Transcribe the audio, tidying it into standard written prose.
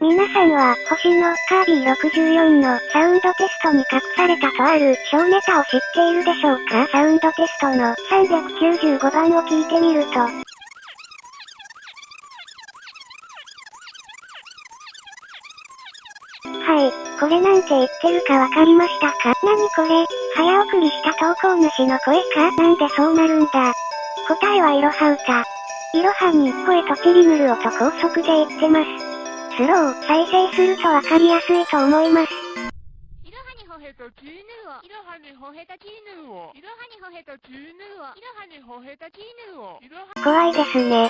皆さんは、星のカービィ64のサウンドテストに隠されたとある小ネタを知っているでしょうか？サウンドテストの395番を聞いてみると。はい、これなんて言ってるかわかりましたか？なにこれ、早送りした投稿主の声か？なんでそうなるんだ？答えはいろは歌。いろはに声とちりぬる音高速で言ってます。スロー再生するとわかりやすいと思います。いろはにほへとちーぬをいろはにほへたちーぬをいろはにほへとちーぬをいろはにほへたちーぬを怖いですね。